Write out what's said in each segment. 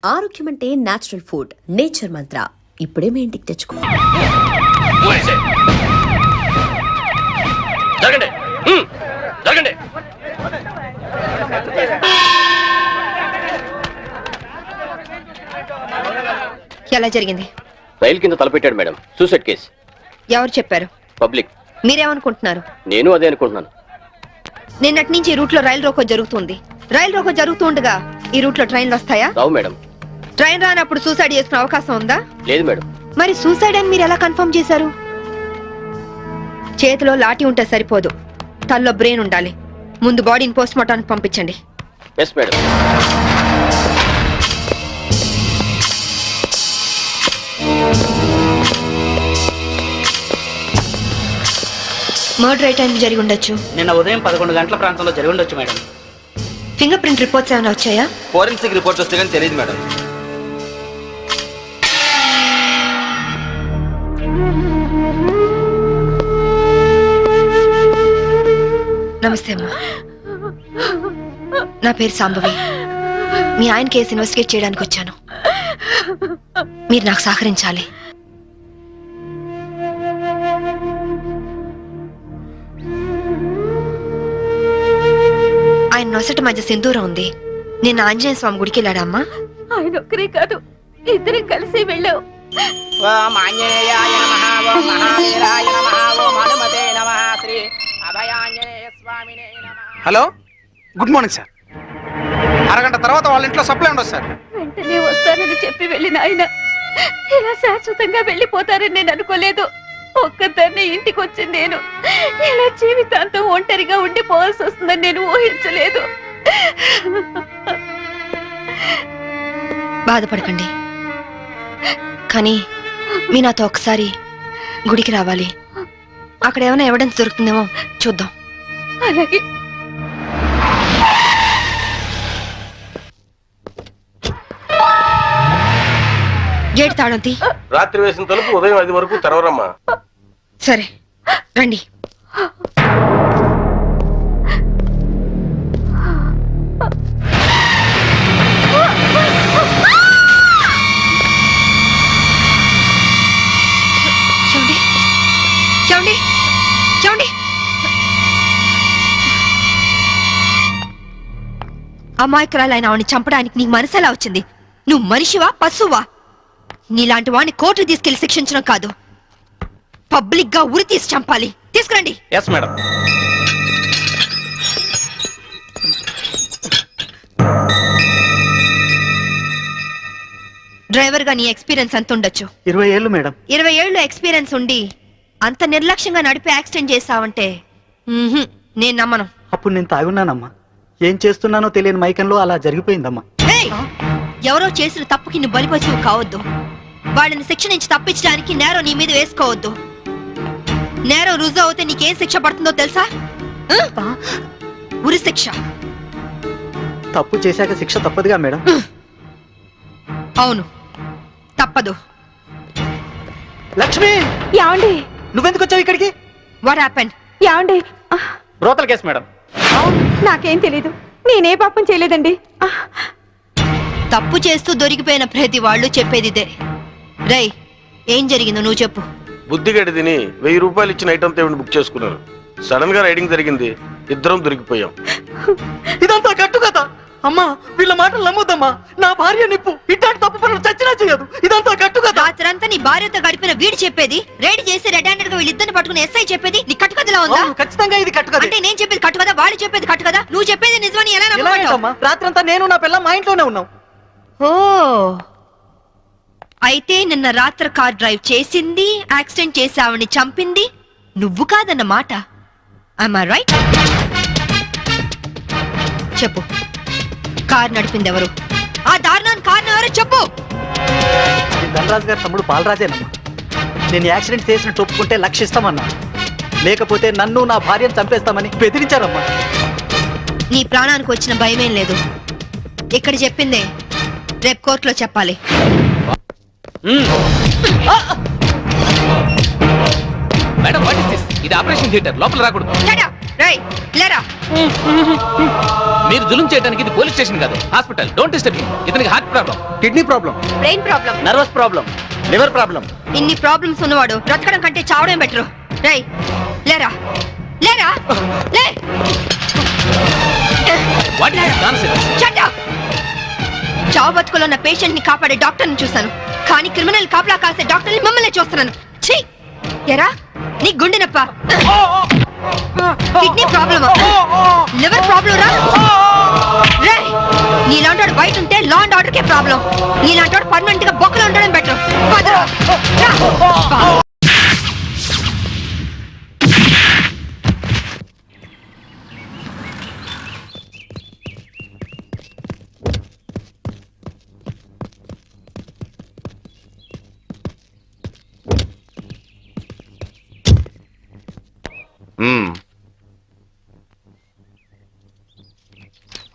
ఆరోగ్యం అంటే natural food. Nature మంత్ర ఇప్పుడే మీ ఇంటికి తెచ్చుకో. ఎలా జరిగింది? రైలు కింద తలపెట్టాడు మేడం. Suicide case. ఎవరు చెప్పారు? పబ్లిక్. మీరేమనుకుంటున్నారు? నేను అదే అనుకుంటున్నాను. నిన్నటి నుంచి ఈ రూట్ లో రైలు రోకో జరుగుతుంది. రైలు రోకో జరుగుతుండగా ఈ రూట్ లో ట్రైన్లు వస్తాయా? రావు మేడం. ట్రైన్ రానప్పుడు సూసైడ్ చేసుకునే అవకాశం ఉందా? లేదు మేడం. మరి సూసైడ్ అని మీరు ఎలా కన్ఫర్మ్ చేశారు? చేతిలో లాఠీ ఉంటే సరిపోదు, తల్లో బ్రెయిన్ ఉండాలి. ముందు బాడీని పోస్ట్ మార్టానికి పంపించండి. Yes madam. మర్డర్ ఏ టైం జరిగి ఉండొచ్చు? నిన్న ఉదయం 11 గంటల ప్రాంతంలో జరిగి ఉండొచ్చు మేడం. ఫింగర్ ప్రింట్ రిపోర్ట్స్ ఏమైనా వచ్చాయా? ఫోరెన్సిక్ రిపోర్ట్స్ వస్తే కానీ తెలియదు మేడం. నమస్తే అమ్మా, నా పేరు సాంబవి. మీ ఆయన కేసు ఇన్వెస్టిగేట్ చేయడానికి వచ్చాను. మీరు నాకు సహకరించాలి. ఆయన నొసటి మధ్య సింధూరం ఉంది. నిన్న ఆంజనేయ స్వామి గుడికి వెళ్ళాడమ్మా. ఆయన ఒక్కరే కాదు, ఇద్దరం కలిసి వెళ్ళావు. ఓం ఆంజనేయాయ నమః, ఓం మహావీరాయ నమః, ఓం హనుమతే నమః, శ్రీ అభయాంజనేయ స్వామినే నమః. Hello, good morning sir. అరగంట తర్వాత వాళ్ళ ఇంట్లో సప్లై ఉండదు సార్. వెంటనే వస్తానని చెప్పి వెళ్ళిన ఆయన ఇలా శాశ్వతంగా వెళ్ళిపోతారని నేను అనుకోలేదు. ఒక్కదాన్ని ఇంటికి వచ్చింది నేను ఇలా జీవితాంతం ఒంటరిగా ఉండిపోవాల్సి వస్తుందని నేను ఊహించలేదు. బాధపడకండి, కానీ మీ నాతో ఒకసారి గుడికి రావాలి. అక్కడ ఏమైనా ఎవిడెన్స్ దొరుకుతుందేమో చూద్దాం. అలాగే. గేట్ తాళం తీ. రాత్రి వేసిన తలుపు ఉదయం 5 వరకు తెరవరమ్మా. సరే రండి. చూడండి చూడండి చూడండి. అమాయకురాలైన ఆవిని చంపడానికి నీకు మనసు ఎలా వచ్చింది? నువ్వు మనిషివా పశువా? నీలాంటి వాడిని కోర్టు తీసుకెళ్లి శిక్షించడం కాదు, పబ్లిక్ గా ఉరి తీసి చంపాలి. తీసుకురండి. Yes madam. డ్రైవర్ గా నీ ఎక్స్పీరియన్స్ ఎంత ఉండొచ్చు? 20 ఏళ్ళు మేడం. 20 ఏళ్ళు ఎక్స్పీరియన్స్ ఉండి అంత నిర్లక్ష్యంగా నడిపి యాక్సిడెంట్ చేసావంటే నేను నమ్మను. అప్పుడు నేను తాగున్నానమ్మా. ఏం చేస్తున్నానో తెలియని మైకంలో అలా జరిగిపోయిందమ్మా. ఏయ్! ఎవరో చేసిన తప్పుకి నువ్వు బలిపశువు కావద్దు. వాళ్ళని శిక్ష నుంచి తప్పించడానికి నేరం నీ మీద వేసుకోవద్దు. నేరం రుజువు అవుతే నీకేం శిక్ష పడుతుందో తెలుసా? ఉరి శిక్ష. తప్పు చేశాక శిక్ష తప్పదుగా మేడం. అవును, తప్పదు. లక్ష్మి, యాండి నువ్వెందుకు వచ్చావు ఇక్కడికి? What happened? యాండి బ్రోతల కేసు మేడం. నాకేం తెలీదు, నేనే పాపం చేయలేదండి. తప్పు చేస్తూ దొరికిపోయిన ప్రతి వాళ్ళు చెప్పేది ఇదే. రేయ్, ఏం జరిగిందో నువ్వు చెప్పు. బుద్ధిగడి తిని 1000 రూపాయలు ఇచ్చిన ఐటమ్ తేవిని బుక్ చేసుకున్నాను. సడన్ గా రైడింగ్ జరిగింది, ఇద్దరం దొరికిపోయాం. ఇదంతా కట్టు కదా అమ్మా. వీళ్ళ మాటలు నమ్మొద్దమ్మా. నా భార్య నిప్పు ఇట్లాంటి తప్పు పనులు చచ్చినా చేయదు. ఇదంతా కట్టు కదా. రాత్రంతా నీ భార్యతో గడిపిన వీడు చెప్పేది, రైడ్ చేసి రెడ్ హ్యాండెడ్ గా వీళ్ళిద్దరిని పట్టుకుని ఎస్ఐ చెప్పేది నీ కట్టుకథలా ఉందా? ఖచ్చితంగా ఇది కట్టు కదా. అంటే నేను చెప్పేది కట్టు కదా, వాళ్ళు చెప్పేది కట్టు కదా. నువ్వు చెప్పేది నిజమని ఎలా నమ్మమంటావు? రాత్రంతా నేను నా పిల్ల మా ఇంట్లోనే ఉన్నాం. ఓ, అయితే నిన్న రాత్రి కార్ డ్రైవ్ చేసింది, యాక్సిడెంట్ చేసి ఆవిడ్ని చంపింది నువ్వు కాదన్న మాట. Am I right? చెప్పు, కార్ నడిపింది ఎవరు? ఆ దారుణాన్ని కారణం ఎవరు చెప్పు. ధనరాజు గారి తమ్ముడు బాలరాజేనమ్మా. నేను యాక్సిడెంట్ చేసినట్టు ఒప్పుకుంటే లక్షిస్తామన్నా, లేకపోతే నన్ను నా భార్యను చంపేస్తామని బెదిరించారమ్మా. నీ ప్రాణానికి వచ్చిన భయమేం లేదు. ఇక్కడ చెప్పిందే రేపు కోర్టులో చెప్పాలి. Madam, what is this? ఇది ఆపరేషన్ థియేటర్, లోపల రాకూడదు. Shut up! రేయ్ లేరా. మీరు జులుం చేయడానికి ఇది పోలీస్ స్టేషన్ కాదు, హాస్పిటల్. Don't disturb him. ఇతనికి heart problem. Kidney problem, brain problem, nervous problem, liver problem. ఇన్ని ప్రాబ్లమ్స్ ఉన్నవాడు బ్రతకడం కంటే చావడం బెటరు. రేయ్ లేరా లేరా లే. What is nonsense? Shut up! చావు బతుకులో ఉన్న పేషెంట్ ని కాపాడే డాక్టర్ ని చూశాను, కానీ క్రిమినల్ కాపలా కాసే డాక్టర్ ని మిమ్మల్ని చూస్తున్నాను. ఛీ! ఎరా నీ గుండె నొప్ప, కిడ్నీ ప్రాబ్లమ్, లివర్ ప్రాబ్లం రా. రేయ్ నీలాంటి బయట ఉంటే law and order K problem. నీలాంటి పర్మనెంట్ గా బొక్కలు ఉండడం బెటర్.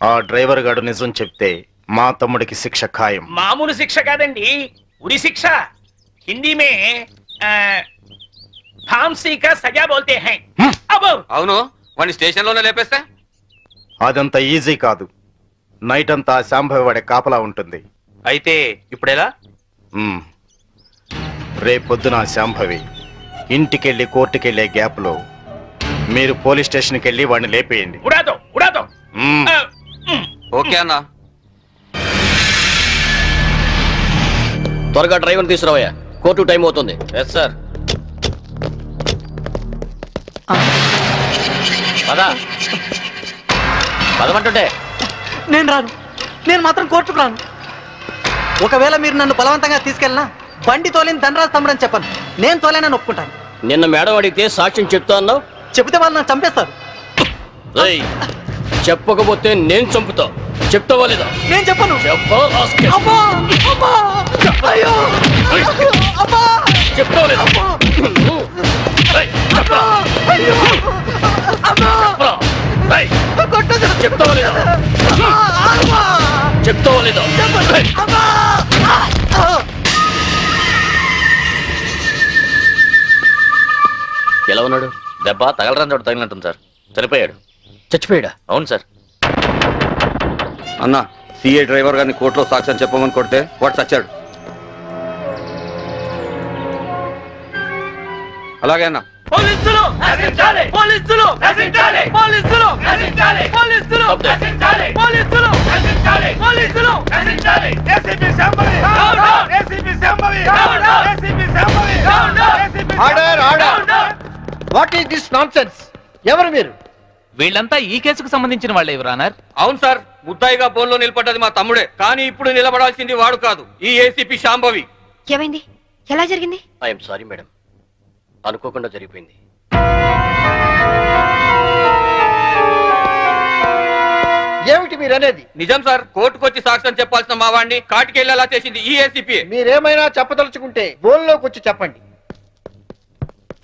ఆ డ్రైవర్ గాడు నిజం చెప్తే మా తమ్ముడికి శిక్ష ఖాయం. మామూలు శిక్ష కాదండి, ఉరి శిక్ష. హిందీ మే फांसी का सजा बोलते हैं. अब అవును, వాడిని స్టేషన్ లోనే లేపేస్తే అదంత ఈజీ కాదు. నైట్ అంతా శాంభవి వాడే కాపలా ఉంటుంది. అయితే ఇప్పుడెలా? మ్మ్. రేపొద్దున శాంభవి ఇంటికెళ్ళి కోర్టుకెళ్లే గ్యాప్ లో మీరు పోలీస్ స్టేషన్కి వెళ్ళి వాడిని లేపేయండి. उड़ा दो, उड़ा दो. మ్మ్. ఓకే అన్నా. త్వరగా డ్రైవర్ తీసుకురావయ్యా, కోర్టు టైం అవుతుంది. Yes sir. పదా పదమంటుంటే. నేను రాను, నేను మాత్రం కోర్టుకు రాను. ఒకవేళ మీరు నన్ను బలవంతంగా తీసుకెళ్ళినా బండి తోలేని ధనరాజు తమ్ముడని చెప్పను. నేను తోలేనని ఒప్పుకుంటాను. నిన్న మేడం అడిగితే సాక్ష్యం చెప్తా అన్నావు. చెబితే వాళ్ళు నన్ను చంపేస్తారు. రేయ్, చెప్పకపోతే నేను చంపుతా. చెప్తావా లేదా? నేను చెప్పను. చెప్పు, రాస్కెల్. అబ్బా! అబ్బా! అయ్యో! అబ్బా! చెప్తావా లేదా? రేయ్, చెప్పరా? అయ్యో! అబ్బా! చెప్పరా? రేయ్, కొట్టొద్దు. చెప్తావా లేదా? అబ్బా! చెప్తావా లేదా? రేయ్. అబ్బా! ఎలా ఉన్నాడు? దెబ్బ తగలరాని చోట తగిలినట్టుంది సార్. చనిపోయాడు. చచ్చిపోయాడా? అవును సార్. అన్నా, సిఏ డ్రైవర్ గారిని కోర్టులో సాక్ష్యం చెప్పమని కొడితే వాడు చచ్చాడు. అలాగే అన్నా. పోలీసులు నశించాలి, పోలీసులు నశించాలి, పోలీసులు నశించాలి, పోలీసులు నశించాలి, పోలీసులు నశించాలి, పోలీసులు నశించాలి. ACP Shambhavi down down, ACP Shambhavi down down, ACP Shambhavi down down, ACP order, order. What is this nonsense? ఎవరు మీరు? వీళ్ళంతా ఈ కేసుకు సంబంధించిన వాళ్ళే, యువర్ ఆనర్. అవును సార్, ముద్దాయిగా బోన్లో నిలబడ్డది మా తమ్ముడే, కానీ ఇప్పుడు నిలబడాల్సింది వాడు కాదు, ఈ ఏసీపీ శాంభవి. ఏమైంది? ఎలా జరిగింది? ఐఎమ్ సారీ మేడం, అనుకోకుండా జరిగిపోయింది. ఏమిటి మీరు అనేది? నిజం సార్, కోర్టుకు వచ్చి సాక్ష్యం చెప్పాల్సిన మా వాడిని కాటికెళ్ళేలా చేసింది ఈ ఏసీపీ. మీరేమైనా చెప్పదలుచుకుంటే బోల్లోకి వచ్చి చెప్పండి.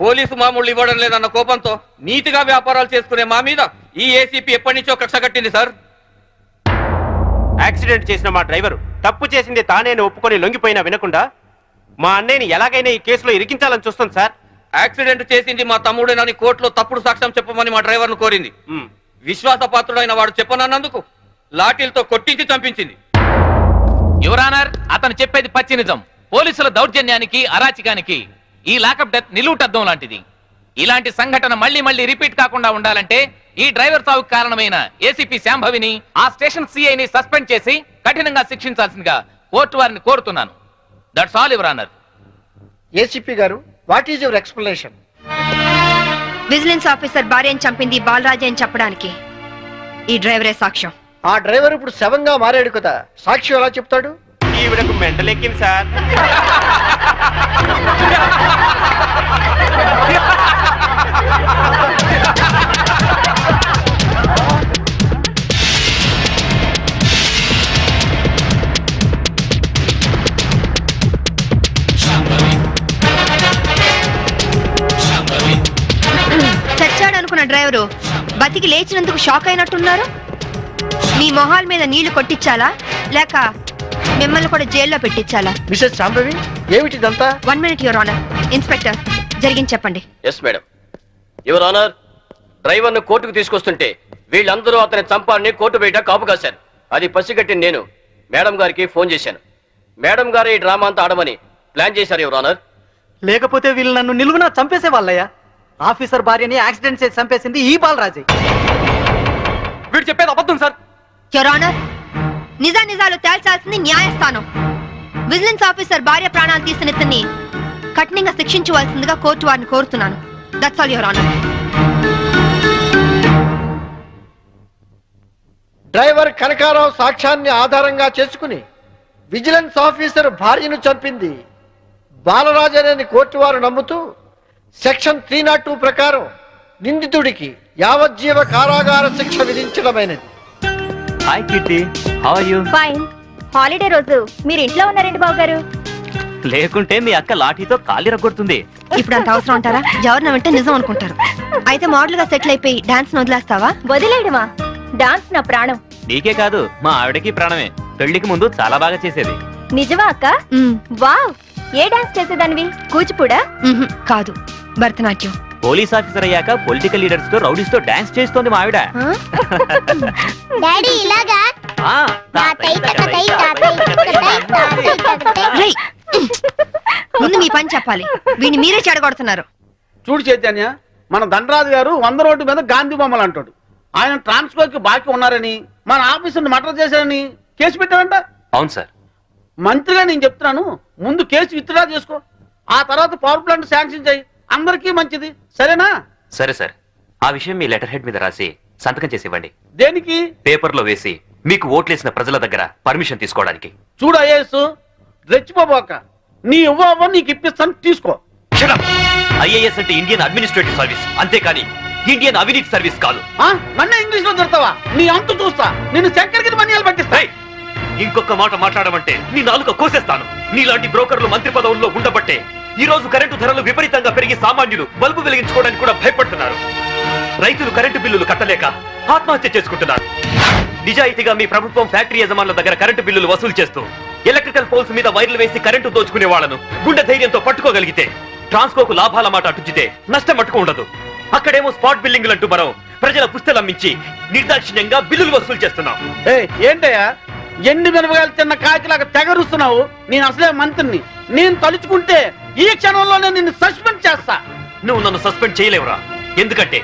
పోలీసు మామూలు ఇవ్వడం లేదన్న కోపంతో నీతిగా వ్యాపారాలు చేసుకునే మా మీద ఈ ఏసీపీ ఎప్పటి నుంచో కక్ష కట్టింది సార్. యాక్సిడెంట్ చేసిన మా డ్రైవర్ తప్పు చేసింది తానేని ఒప్పుకొని లొంగిపోయినా వినకుండా మా అన్నయ్యని ఎలాగైనా ఈ కేసులో ఇరికించాలని చూస్తుంది సార్. యాక్సిడెంట్ చేసింది మా తమ్ముడేనని కోర్టులో తప్పుడు సాక్ష్యం చెప్పమని మా డ్రైవర్ను కోరింది. విశ్వాసపాత్రుడైన వాడు చెప్పనన్నందుకు లాఠీలతో కొట్టించి చంపించింది. యువర్ ఆనర్, అతను చెప్పేది పచ్చి నిజం. పోలీసుల దౌర్జన్యానికి, అరాచకానికి ఈ లాకప్ డెత్ నిలువుటద్దం లాంటిది. ఇలాంటి సంఘటన మళ్ళీ మళ్ళీ రిపీట్ కాకుండా ఉండాలంటే ఈ డ్రైవర్ సావుకు కారణమైన ఏసీపీ శాంభవిని, ఆ స్టేషన్ సిఐని సస్పెండ్ చేసి కఠినంగా శిక్షించాల్సిందిగా కోర్టు వారిని కోరుతున్నాను. That's all your honour. ACP గారు, what is your explanation? Vigilance officer భార్యను చంపింది బాలరాజే అని చెప్పడానికి ఈ డ్రైవరే సాక్ష్యం. ఆ డ్రైవర్ ఇప్పుడు శవంగా మారాడు కదా, సాక్షి ఎలా చెప్తాడు? ఈవిడకు మెంటలెక్కింది సార్. చచ్చాడు అనుకున్న డ్రైవరు బతికి లేచినందుకు షాక్ అయినట్టున్నారు. మీ మొహాల మీద నీళ్లు కొట్టించాలా లేక మిమ్మల్ని కూడా జైల్లో పెట్టించాలా? మిసెస్ శాంభవి, ఏమిటిదంతా? 1 minute యువర్ ఆనర్. ఇన్స్పెక్టర్, జరిగింది చెప్పండి. Yes madam. యువర్ ఆనర్, డ్రైవర్ను కోర్టుకు తీసుకొస్తుంటే వీళ్ళందరూ అతని చంపాలని కోర్టు బయట కాపు కాశారు. అది పసిగట్టి నేను మేడం గారికి ఫోన్ చేశాను. మేడం గారు ఈ డ్రామా అంతా ఆడమని ప్లాన్ చేశారు యువర్ ఆనర్. లేకపోతే వీళ్ళు నన్ను నిలువునా చంపేసే వాళ్ళయ్యా. ఆఫీసర్ భార్యని యాక్సిడెంట్ చేసి చంపేసింది ఈ బాలరాజే. వీడు చెప్పేది అబద్ధం సార్. యువర్ ఆనర్, నిజాలు తేల్చాల్సింది న్యాయస్థానం. విజిలెన్స్ ఆఫీసర్ భార్య ప్రాణాలు తీసిన ఇతన్ని కఠినంగా శిక్షించవలసిందిగా కోర్టు వారిని కోరుతున్నాను. That's all your honour. Driver Kanakarao సాక్ష్యాన్ని ఆధారంగా చేసుకుని విజిలెన్స్ ఆఫీసర్ భార్యను చంపింది బాలరాజనేని కోర్టు వారు నమ్ముతూ సెక్షన్ 302 ప్రకారం నిందితుడికి యావజ్జీవ కారాగార శిక్ష విధించడమైనది. Hi Kitty, how are you? Fine. Holiday రోజు మీరు ఇంట్లో ఉన్నారండి బాబు గారు. లేకుంటే మీ అక్క లాఠీతో కాలి రగొడుతుంది. ఇప్పుడు అంత అవసరం అంటారా? ఎవరిన వెంటే నిజం అనుకుంటారు. అయితే మోడల్ గా సెటిల్ అయిపోయి డాన్స్ వదిలేస్తావా? వదిలేయడమా? డాన్స్ నా ప్రాణం. నీకే కాదు, మా ఆవిడకి ప్రాణమే. పెళ్లికి ముందు చాలా బాగా చేసేది. నిజమా అక్క? వావ్, ఏ డాన్స్ చేసేదానివి? కూచిపూడా? కాదు, భరతనాట్యం. పోలీస్ ఆఫీసర్ అయ్యాక పొలిటికల్ లీడర్స్ తో రౌడీస్ తో డాన్స్ చేస్తోంది మా ఆవిడ. డాడీ ఇలాగా? రేయ్, ముందు మీ పని చెప్పాలి. వీడిని మీరే చెడగొడుతున్నారు. చూడు చైతన్య, మన ధనరాజు గారు 100 రోడ్డు మీద గాంధీ బొమ్మలు అంటాడు. ఆయన ట్రాన్స్ఫర్ కి బాకీ ఉన్నారని, మన ఆఫీసుని మర్డర్ చేశారని కేసు పెట్టారంట. అవును సార్. మంత్రిగా నేను చెప్తున్నాను, ముందు కేసు విత్డ్రా చేసుకో. ఆ తర్వాత పవర్ ప్లాంట్ శాంక్షన్ చేయి. అందరికీ మంచిది, సరేనా? సరే సార్, ఆ విషయం మీ లెటర్ హెడ్ మీద రాసి సంతకం చేసి ఇవ్వండి. దేనికి? పేపర్ లో వేసి మీకు ఓట్లేసిన ప్రజల దగ్గర పర్మిషన్ తీసుకోవడానికి. చూడు ఐఏఎస్, రెచ్చిపోబోక. నీ ఇవ్వ నీకు ఇప్పిస్తాను, తీసుకో. ఐఏఎస్ అంటే ఇండియన్ అడ్మినిస్ట్రేటివ్ సర్వీస్, అంతేకాని ఇండియన్ అవినీతి సర్వీస్ కాదు. నన్ను ఇంగ్లీష్ లో దొరుకుతావా? నీ అంతు చూస్తా. నిన్ను చక్కెరకి మన్యాలు పట్టిస్తా. ఇంకొక మాట మాట్లాడమంటే నీ నాలుక కోసేస్తాను. నీలాంటి బ్రోకర్లు మంత్రి పదవుల్లో ఉండబట్టే ఈ రోజు కరెంటు ధరలు విపరీతంగా పెరిగి సామాన్యులు బల్బు వెలిగించుకోవడానికి కూడా భయపడుతున్నారు. రైతులు కరెంటు బిల్లులు కట్టలేక ఆత్మహత్య చేసుకుంటున్నారు. నిజాయితీగా మీ ప్రభుత్వం ఫ్యాక్టరీ యజమానుల దగ్గర కరెంటు బిల్లులు వసూలు చేస్తూ ఎలక్ట్రికల్ పోల్స్ మీద వైర్లు వేసి కరెంటు దోచుకునే వాళ్లను గుండె ధైర్యంతో పట్టుకోగలిగితే ట్రాన్స్కోకు లాభాల మాట అటుచితే నష్టం మట్టుకు ఉండదు. అక్కడేమో స్పాట్ బిల్లింగ్లు అంటూ మనం ప్రజల పుస్తలమ్మించి నిర్దాక్షిణ్యంగా బిల్లులు వసూలు చేస్తున్నాం. ఏంటయ్యా ఎండి మిరపకాయలు తిన్న కాకిలాగా తెగరుస్తున్నావు? నేను అసలే మంత్రిని. నేను తలుచుకుంటే ఈ క్షణంలోనే నిన్ను సస్పెండ్ చేస్తా. నువ్వు నన్ను సస్పెండ్ చేయలేవురా. ఎందుకంటే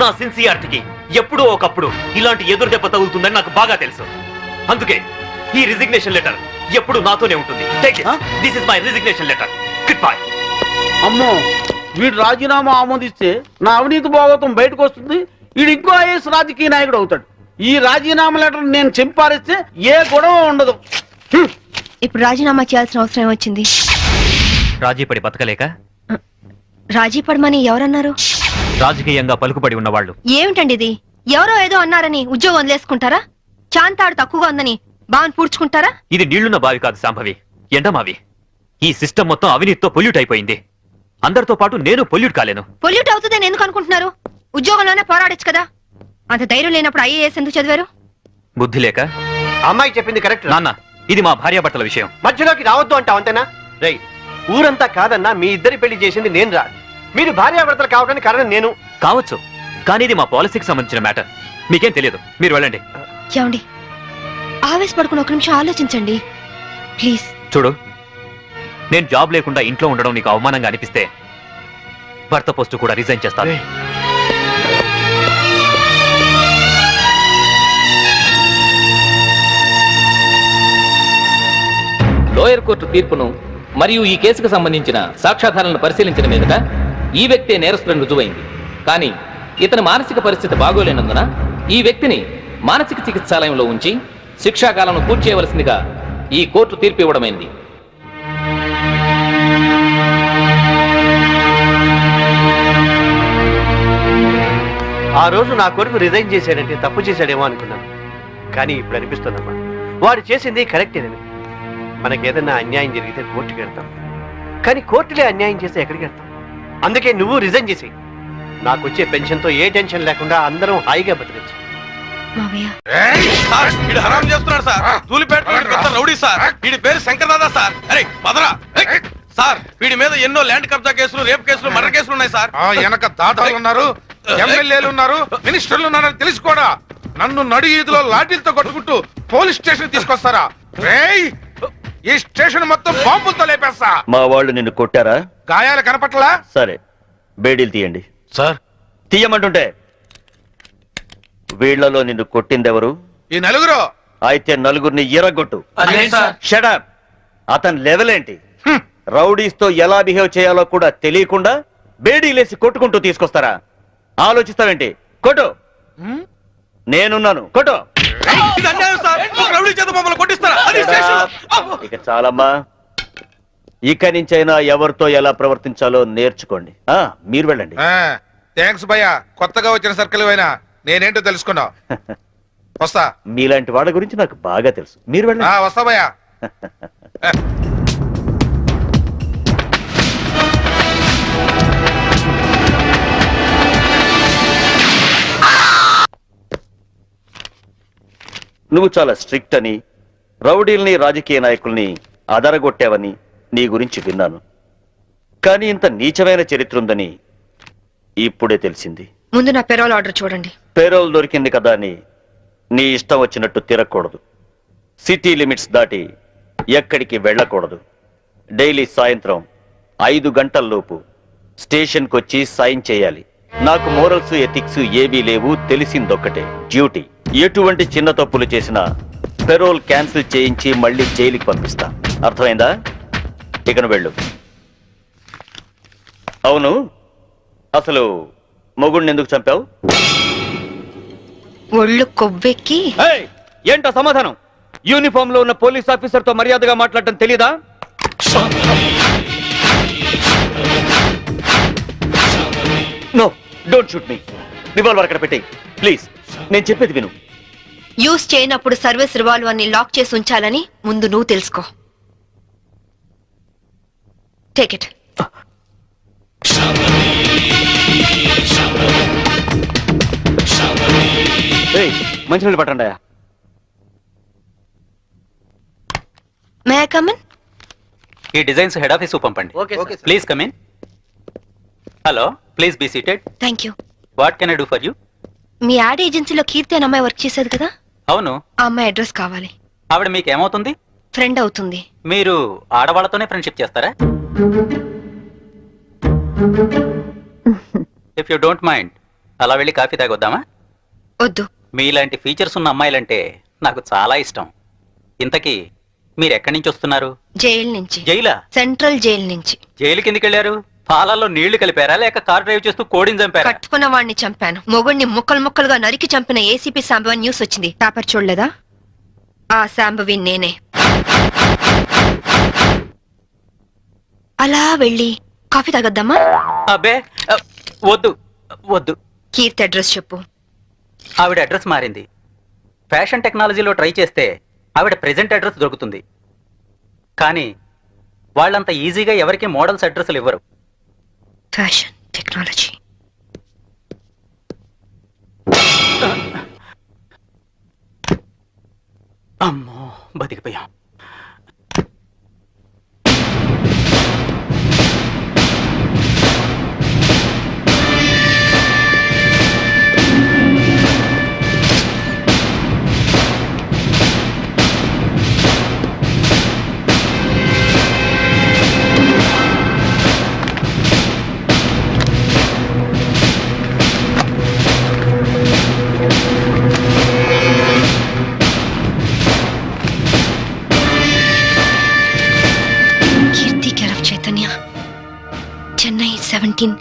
నా సిన్సియారిటీకి ఎప్పుడో ఒకప్పుడు ఇలాంటి ఎదురు దెబ్బ తగులుతుందని నాకు బాగా తెలుసు. అందుకే ఈ రిజిగ్నేషన్ లెటర్ ఎప్పుడు నాతోనే ఉంటుంది. This is my resignation letter. Good bye. అమ్మో, వీడు రాజీనామా ఆమోదిస్తే నా అవినీతి భాగవతం బయటకు వస్తుంది. వీడు ఇంకో ఐఎస్ రాజకీయ నాయకుడు అవుతాడు. ఈ రాజీనామా లెటర్ నేను చింపారిస్తే ఏ గొడవ ఉండదు. ఇప్పుడు రాజీనామా చేయాల్సిన అవసరం ఏమొచ్చింది? రాజీ పడి బతకలేక? రాజీ పడమని ఎవరన్నారు? రాజకీయంగా పలుకుబడి ఉన్నవాళ్ళు. ఏమిటండి ఇది? ఎవరో ఏదో అన్నారని ఉద్యోగం వదిలేసుకుంటారా? చాంతాడు తక్కువగా ఉందని బావని పూడ్చుకుంటారా? ఇది నీళ్లున్న బావి కాదు శాంభవి, ఎండమావి. ఈ సిస్టమ్ మొత్తం అవినీతితో పొల్యూట్ అయిపోయింది. అందరితో పాటు నేను పొల్యూట్ కాలేను. పొల్యూట్ అవుతుందని ఎందుకు అనుకుంటున్నారు? ఉద్యోగంలోనే పోరాడొచ్చు కదా. అంత ధైర్యం లేనప్పుడు ఐఏఎస్ ఎందుకు చదివారు? బుద్ధి లేక. అమ్మాయి చెప్పింది కరెక్ట్ నాన్న, ఇది మా భార్యాభర్తల విషయం. మధ్యలోకి రావద్దు అంటావు, అంతేనా? రై, ఊరంతా కాదన్నా మీ ఇద్దరి పెళ్లి చేసింది నేను రా. మీరు భార్యాభర్తలు కావడానికి కారణం నేను కావచ్చు, కానీ ఇది మా పాలసీకి సంబంధించిన మ్యాటర్. మీకేం తెలియదు, మీరు వెళ్ళండి. ఏమండి, ఆవేశపడుకుని ఒక నిమిషం ఆలోచించండి ప్లీజ్. చూడు, నేను జాబ్ లేకుండా ఇంట్లో ఉండడం నీకు అవమానంగా అనిపిస్తే భర్త పోస్టు కూడా రిజైన్ చేస్తాను. లోయర్ కోర్టు తీర్పును మరియు ఈ కేసుకు సంబంధించిన సాక్ష్యాధారాలను పరిశీలించిన మీదట ఈ వ్యక్తే నేరస్తులను రుజువైంది. కానీ ఇతని మానసిక పరిస్థితి బాగోలేనందున ఈ వ్యక్తిని మానసిక చికిత్సాలయంలో ఉంచి శిక్షాకాలను పూర్తి చేయవలసిందిగా ఈ కోర్టు తీర్పు ఇవ్వడమైంది. ఆ రోజు నా కొడుకు రిజైన్ చేశాడంటే తప్పు చేశాడేమో అనుకున్నాను. కానీ ఇప్పుడు అనిపిస్తుందమ్మా, వాడు చేసింది కరెక్టేనని. మనకేదన్నా అన్యాయం జరిగితే కోర్టుకి వెళ్తాం, కానీ కోర్టులే అన్యాయం చేస్తే ఎక్కడికి వెళ్తాం? అందుకే నువ్వు రిజైన్ చేసి నాకు వచ్చే పెన్షన్తో ఏ టెన్షన్ లేకుండా అందరం హాయిగా బతికచ్చు. హరాం చేస్తున్నాడు సార్. తూలిపేట rowdy sir. వీడి పేరు శంకర్ దాదా సార్. అరే పదరా సార్ వీడి మీద ఎన్నో ల్యాండ్ కబ్జా కేసులు, రేప్ కేసులు, మర్డర్ కేసులు ఉన్నాయి సార్. వెనక దాదాలు ఉన్నారు, ఎమ్మెల్యేలు ఉన్నారు, మినిస్టర్లు ఉన్నారని తెలిసి కూడా నన్ను నడి ఈదులో లాఠీలతో కొట్టుకుంటూ పోలీస్ స్టేషన్ తీసుకొస్తారా? రేయ్, ఈ స్టేషన్ మొత్తం బాంబులతో లేపేస్తా. మా వాళ్ళు నిన్ను కొట్టారా? గాయాలు కనపట్లా? సరే, బేడీలు తీయండి. సార్ తీయమంటుంటే వీళ్లలో నిన్ను కొట్టిందెవరు? ఈ నలుగురు. అయితే నలుగురిని ఎరగొట్టు. సార్. షడప్. అతని లెవెల్ ఏంటి? రౌడీస్ తో ఎలా బిహేవ్ చేయాలో కూడా తెలియకుండా బేడీలేసి కొట్టుకుంటూ తీసుకొస్తారా? ఆలోచిస్తావేంటి? కొట్టు. నేనున్నాను, కొట్టు. ఇది అన్యాయం సార్. ఒక రౌడీ చేత మమ్మల్ని కొట్టిస్తారా? అది స్టేషన్. ఇక చాలమ్మా. ఇక నుంచైనా ఎవరితో ఎలా ప్రవర్తించాలో నేర్చుకోండి. మీరు వెళ్ళండి. థ్యాంక్స్ భయ్యా, కొత్తగా వచ్చిన సర్కిల్ అయినా నేనేంటో తెలుసుకున్నావు. వస్తా. మీలాంటి వాళ్ళ గురించి నాకు బాగా తెలుసు. మీరు వెళ్ళండి. వస్తా భయ్యా. నువ్వు చాలా స్ట్రిక్ట్ అని, రౌడీల్ని, రాజకీయ నాయకుల్ని అదరగొట్టావని నీ గురించి విన్నాను. కానీ ఇంత నీచమైన చరిత్ర ఉందని ఇప్పుడే తెలిసింది. ముందు నా పెరోల్ ఆర్డర్ చూడండి. పేరోల్ దొరికింది కదా అని నీ ఇష్టం వచ్చినట్టు తిరగకూడదు. సిటీ లిమిట్స్ దాటి ఎక్కడికి వెళ్ళకూడదు. డైలీ సాయంత్రం 5 గంటల్లోపు స్టేషన్కి వచ్చి సైన్ చేయాలి. నాకు మోరల్స్, ఎథిక్స్ ఏవీ లేవు. తెలిసిందొక్కటే, డ్యూటీ. ఎటువంటి చిన్న తప్పులు చేసినా పెరోల్ క్యాన్సిల్ చేయించి మళ్ళీ జైలుకి పంపిస్తా. అర్థమైందా? ఇకను వెళ్ళు. అవును, అసలు మొగుడిని ఎందుకు చంపావు? ఒళ్ళు కొవ్వెక్కి. ఏంటో సమాధానం? యూనిఫామ్ లో ఉన్న పోలీస్ ఆఫీసర్ తో మర్యాదగా మాట్లాడటం తెలీదా? No, don't shoot me. Revolver అక్కడ పెట్టేయ్ ప్లీజ్. నేను చెప్పేది విను. యూజ్ చేయనప్పుడు సర్వీస్ రివాల్వర్ ని లాక్ చేసి ఉంచాలని ముందు నువ్వు తెలుసుకో. Take it. మంచినీళ్ళు పట్టండి. May I come in? ఈ డిజైన్స్ హెడ్ ఆఫీస్ పంపండి. Please come in. Hello, please be seated. Thank you. What can I do for you? మీ యాడ్ ఏజెన్సీలో కీర్తి అనే అమ్మాయి వర్క్ చేసేది కదా? అవును. ఆ అమ్మాయి అడ్రస్ కావాలి. ఆవిడ మీకు ఏమవుతుంది? ఫ్రెండ్ అవుతుంది. మీరు ఆడవాళ్ళతోనే ఫ్రెండ్షిప్ చేస్తారా? ఇఫ్ యూ డోంట్ మైండ్, అలా వెళ్ళి కాఫీ తాగొద్దామా? వద్దు. మీలాంటి ఫీచర్స్ ఉన్న అమ్మాయిలంటే నాకు చాలా ఇష్టం. ఇంతకీ మీరు ఎక్కడి నుంచి వస్తున్నారు? జైలు నుంచి. జైలా? సెంట్రల్ జైలు నుంచి. జైలు కిందకి వెళ్ళారు? పాలల్లో నీళ్లు కలిపారా లేక కార్ డ్రైవ్ చేస్తూ కోడిని చంపారా? కట్టుకున్న వాడిని చంపాను. మొగుడిని ముక్కలు ముక్కలుగా నరికి చంపిన ఏసీపీ శాంభవి న్యూస్ వచ్చింది. పేపర్ చూడలేదా? ఆ శాంభవి నేనే. అలా వెళ్ళి కాఫీ తాగొద్దామా? అబ్బే వద్దు వద్దు. కీర్తి అడ్రస్ చెప్పు. ఆవిడ అడ్రస్ మారింది. ఫ్యాషన్ టెక్నాలజీలో ట్రై చేస్తే ఆవిడ ప్రెజెంట్ అడ్రస్ దొరుకుతుంది. కానీ వాళ్ళంత ఈజీగా ఎవరికి మోడల్స్ అడ్రస్లు ఇవ్వరు. Fashion technology. అమ్మో, బతికిపోయాం. కీర్తి కేర్ ఆఫ్ చైతన్య, చెన్నై 17.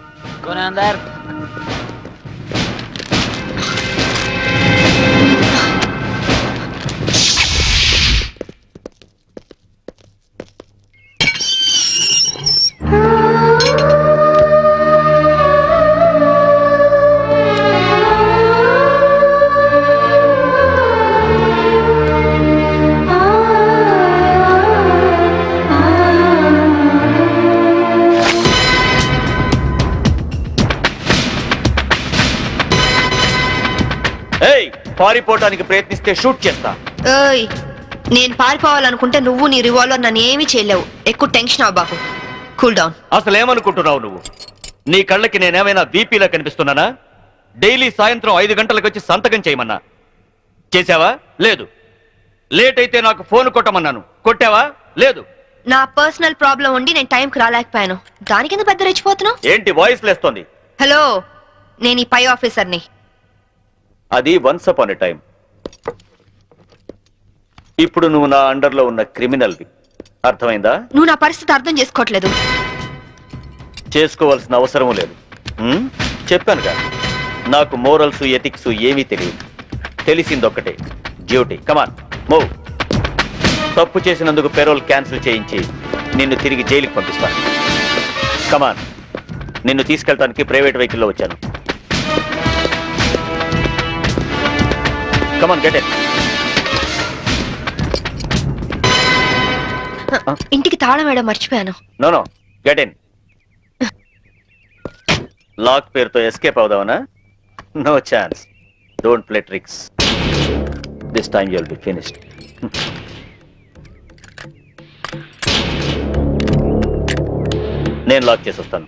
పారిపోవడానికి ప్రయత్నిస్తే షూట్ చేస్తా. నేను పారిపోవాలనుకుంటే నువ్వు నీ రివాల్వర్ నన్ను ఏమీ చేయలేవు. ఎక్కువ టెన్షన్ అవ్వబాకు. Cool down. అసలు ఏమనుకుంటున్నావు నువ్వు? నీ కళ్ళకి నేనేమైనా వీపీలా కనిపిస్తున్నానా? డైలీ సాయంత్రం 5 గంటలకు వచ్చి సంతకం చేయమన్నా చేసావా? లేదు. లేట్ అయితే నాకు ఫోన్ కొట్టమన్నాను, కొట్టావా? లేదు. నా పర్సనల్ ప్రాబ్లం ఉండి నేను టైంకి రాలేకపోయాను, దానికి ఎందుకు పెద్ద రెచ్చిపోతున్నావు? ఏంటి వాయిస్ లేస్తోంది? హలో, నేను ఈ పై ఆఫీసర్ని. అది వన్స్ అపాన్ ఎ టైం. ఇప్పుడు నువ్వు నా అండర్లో ఉన్న క్రిమినల్వి, అర్థమైందా? నువ్వు నా పరిస్థితి అర్థం చేసుకోవట్లేదు. చేసుకోవాల్సిన అవసరం లేదు. చెప్పానుగా, నాకు మోరల్స్ ఎథిక్స్ ఏమీ తెలియదు. తెలిసిందొక్కటే, డ్యూటీ. Come on move. తప్పు చేసినందుకు పెరోల్ క్యాన్సిల్ చేయించి నిన్ను తిరిగి జైలుకి పంపిస్తాను. కమాన్, నిన్ను తీసుకెళ్ళడానికి ప్రైవేట్ వెహికల్లో వచ్చాను. Come on, get it. ఇంటికి తాళం వేయడం మర్చిపోయాను. No get in. లాక్ పేరుతో ఎస్కేప్ అవుదావనా? No chance. Don't play tricks. This time you will be finished. నేను లాక్ చేసి వస్తాను.